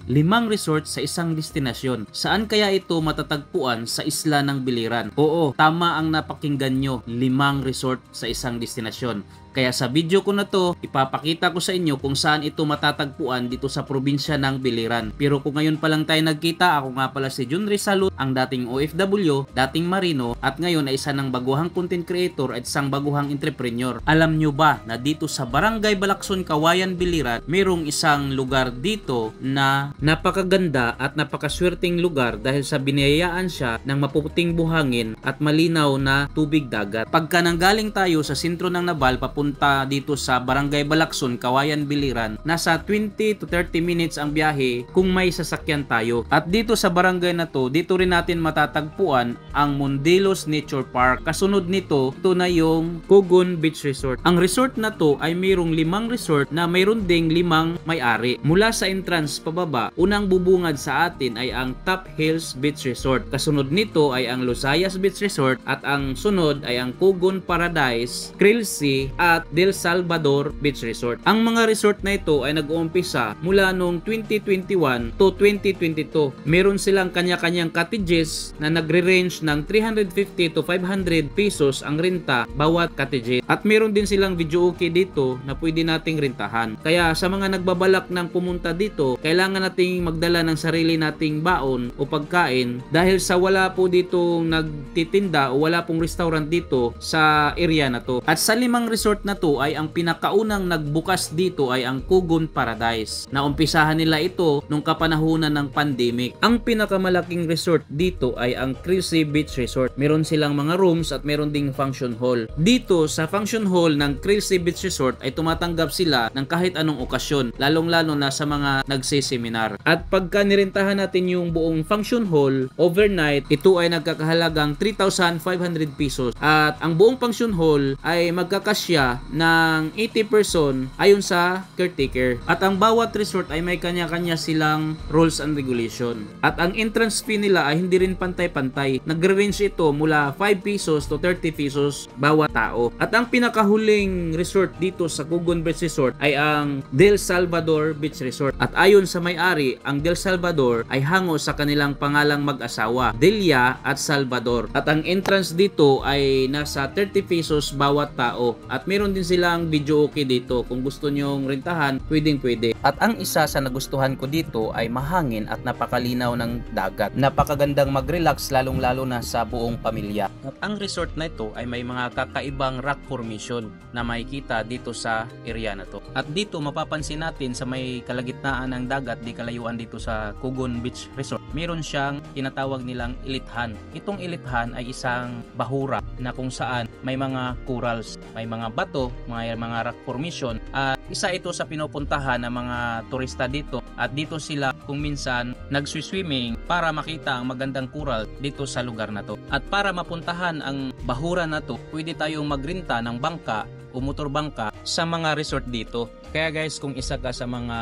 5 resort sa isang destinasyon. Saan kaya ito matatagpuan sa isla ng Biliran? Oo, tama ang napakinggan nyo, 5 resort sa isang destinasyon. Kaya sa video ko na to, ipapakita ko sa inyo kung saan ito matatagpuan dito sa probinsya ng Biliran. Pero kung ngayon pa lang tayo nagkita, ako nga pala si Jun Rizalud, ang dating OFW, dating Marino, at ngayon ay isa ng baguhang content creator at isang baguhang entrepreneur. Alam nyo ba na dito sa Barangay Balakson, Kawayan, Biliran, mayroong isang lugar dito na napakaganda at napakaswerteng lugar dahil sa biniyayaan siya ng mapuputing buhangin at malinaw na tubig dagat. Pagka nanggaling tayo sa sentro ng Nabal papunta dito sa Barangay Balakson, Kawayan, Biliran, nasa 20 to 30 minutes ang biyahe kung may sasakyan tayo. At dito sa barangay na to, dito rin natin matatagpuan ang Mondelos Nature Park. Kasunod nito, ito na yung Kugon Beach Resort. Ang resort na to ay mayroong 5 resort na mayroon ding 5 may-ari. Mula sa entrance pababa, unang bubungad sa atin ay ang Top Hills Beach Resort. Kasunod nito ay ang Luzayas Beach Resort at ang sunod ay ang Kugon Paradise, Krilsi at Del Salvador Beach Resort. Ang mga resort na ito ay nag-uumpisa mula noong 2021 to 2022. Meron silang kanya-kanyang cottages na nagre-range ng 350 to 500 pesos ang renta bawat cottage. At meron din silang video okay dito na pwede nating rentahan. Kaya sa mga nagbabalak ng pumunta dito, kailangan nating magdala ng sarili nating baon o pagkain dahil sa wala po ditong nagtitinda o wala pong restaurant dito sa area na to. At sa 5 resort na to ay ang pinakaunang nagbukas dito ay ang Kugon Paradise. Naumpisahan nila ito nung kapanahunan ng pandemic. Ang pinakamalaking resort dito ay ang Krilsi Beach Resort. Meron silang mga rooms at meron ding function hall. Dito sa function hall ng Krilsi Beach Resort ay tumatanggap sila ng kahit anong okasyon, lalong-lalo na sa mga nagsiseminar. At pagka nirentahan natin yung buong function hall overnight, ito ay nagkakahalagang 3,500 pesos. At ang buong function hall ay magkakasya ng 80 person ayon sa caretaker. At ang bawat resort ay may kanya-kanya silang rules and regulation. At ang entrance fee nila ay hindi rin pantay-pantay. Nagre-range ito mula 5 pesos to 30 pesos bawat tao. At ang pinakahuling resort dito sa Kugon Beach Resort ay ang Del Salvador Beach Resort. At ayon sa may-ari, ang Del Salvador ay hango sa kanilang pangalang mag-asawa, Delia at Salvador. At ang entrance dito ay nasa 30 pesos bawat tao. At meron din silang video okay dito. Kung gusto nyong rentahan, pwedeng-pwede. At ang isa sa nagustuhan ko dito ay mahangin at napakalinaw ng dagat. Napakagandang mag-relax lalong-lalo na sa buong pamilya. At ang resort na ito ay may mga kakaibang rock formation na makikita dito sa area na to. At dito mapapansin natin sa may kalagitnaan ng dagat, di kalayuan dito sa Kugon Beach Resort, meron siyang tinatawag nilang ilithan. Itong ilithan ay isang bahura na kung saan may mga corals, may mga bato, mga rock formation. At isa ito sa pinupuntahan ng mga turista dito. At dito sila kung minsan nagswi-swimming para makita ang magandang coral dito sa lugar na to. At para mapuntahan ang bahura na to, pwede tayong magrenta ng bangka o motorbangka sa mga resort dito. Kaya guys, kung isa ka sa mga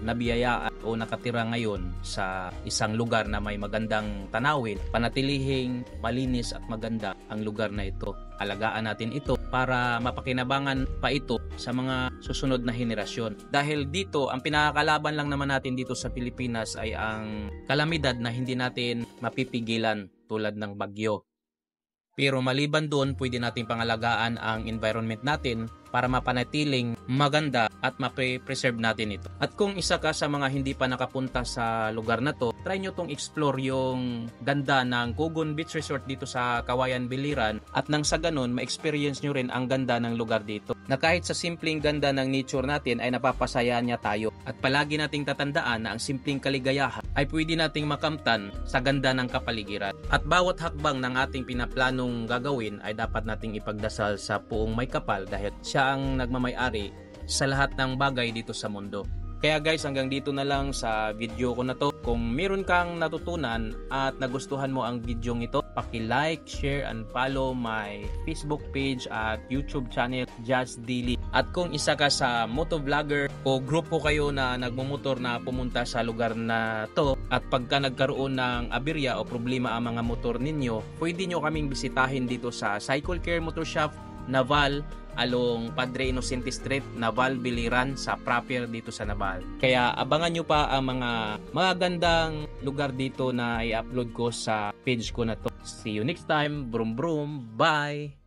nabiyayaan o nakatira ngayon sa isang lugar na may magandang tanawin, panatilihing malinis at maganda ang lugar na ito. Alagaan natin ito para mapakinabangan pa ito sa mga susunod na henerasyon. Dahil dito, ang pinakakalaban lang naman natin dito sa Pilipinas ay ang kalamidad na hindi natin mapipigilan tulad ng bagyo. Pero maliban doon, pwede nating pangalagaan ang environment natin para mapanatiling maganda at ma-preserve natin ito. At kung isa ka sa mga hindi pa nakapunta sa lugar na to, try nyo tong explore yung ganda ng Kugon Beach Resort dito sa Kawayan, Biliran, at nang sa ganun, ma-experience nyo rin ang ganda ng lugar dito. Na kahit sa simpleng ganda ng nature natin ay napapasaya niya tayo. At palagi nating tatandaan na ang simpleng kaligayahan ay pwede nating makamtan sa ganda ng kapaligiran. At bawat hakbang ng ating pinaplanong gagawin ay dapat nating ipagdasal sa Puong May Kapal dahil siya ang nagmamay-ari sa lahat ng bagay dito sa mundo. Kaya guys, hanggang dito na lang sa video ko na to. Kung meron kang natutunan at nagustuhan mo ang video ito, paki-like, share, and follow my Facebook page at YouTube channel, Just Daily. At kung isa ka sa motovlogger o grupo kayo na nagmumotor na pumunta sa lugar na to, at pagka nagkaroon ng aberya o problema ang mga motor ninyo, pwede nyo kaming bisitahin dito sa Cycle Care Motor Shop, Naval along Padre Inocente Street, Naval, Biliran sa proper dito sa Naval. Kaya abangan nyo pa ang mga magagandang lugar dito na i-upload ko sa page ko na to. See you next time. Brum brum. Bye!